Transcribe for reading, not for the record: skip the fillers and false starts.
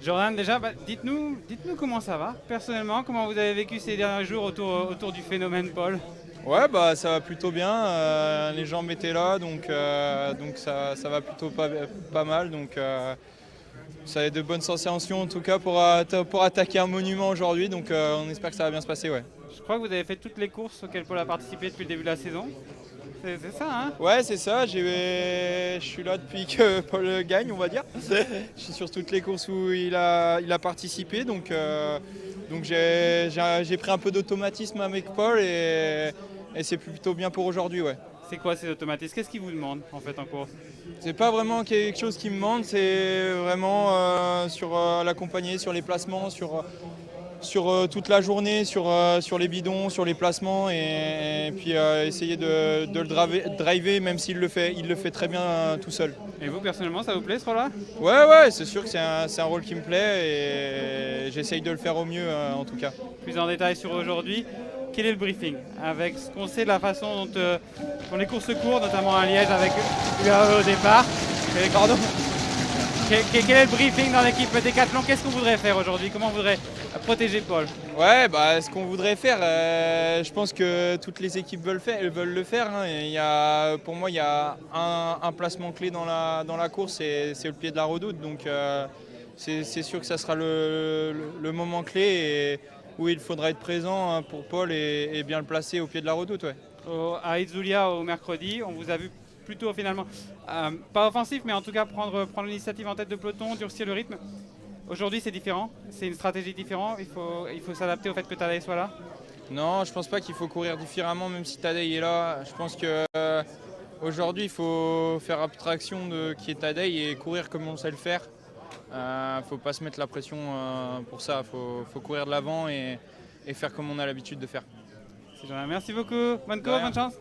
Jordan, déjà, dites-nous comment ça va, personnellement, comment vous avez vécu ces derniers jours autour du phénomène Paul. Ouais, bah ça va plutôt bien. Les jambes étaient là, donc ça va plutôt pas mal. Donc ça a de bonnes sensations en tout cas pour attaquer un monument aujourd'hui. Donc on espère que ça va bien se passer, ouais. Je crois que vous avez fait toutes les courses auxquelles Paul a participé depuis le début de la saison. C'est ça, hein? Ouais, c'est ça. Je suis là depuis que Paul gagne, on va dire. Je suis sur toutes les courses où il a participé, donc j'ai pris un peu d'automatisme avec Paul et c'est plutôt bien pour aujourd'hui, ouais. C'est quoi ces automatismes? Qu'est-ce qu'ils vous demandent en fait en course? C'est pas vraiment quelque chose qui me manque, c'est vraiment sur l'accompagner, sur les placements, sur toute la journée, sur les bidons, sur les placements et puis essayer de le driver même s'il il le fait très bien tout seul. Et vous, personnellement, ça vous plaît ce rôle-là? Ouais, c'est sûr que c'est un rôle qui me plaît et j'essaye de le faire au mieux en tout cas. Plus en détail sur aujourd'hui, quel est le briefing? Avec ce qu'on sait de la façon dont les courses courent, notamment à Liège avec UAE au départ. Pardon. Quel est le briefing dans l'équipe Décathlon? Qu'est-ce qu'on voudrait faire aujourd'hui? Comment on voudrait protéger Paul? Ouais, bah, ce qu'on voudrait faire, je pense que toutes les équipes veulent le faire, hein. Pour moi, il y a un placement clé dans la course, c'est le pied de la redoute. Donc c'est sûr que ça sera le moment clé et où il faudra être présent, hein, pour Paul et bien le placer au pied de la redoute. Ouais. À Itzulia au mercredi, on vous a vu plutôt finalement, pas offensif, mais en tout cas prendre l'initiative en tête de peloton, durcir le rythme. Aujourd'hui, c'est différent, c'est une stratégie différente, il faut s'adapter au fait que Tadej soit là. Non, je pense pas qu'il faut courir différemment, même si Tadej est là. Je pense que aujourd'hui, il faut faire abstraction de qui est Tadej et courir comme on sait le faire. Faut pas se mettre la pression pour ça. Faut courir de l'avant et faire comme on a l'habitude de faire. Merci beaucoup, bonne course, bonne chance.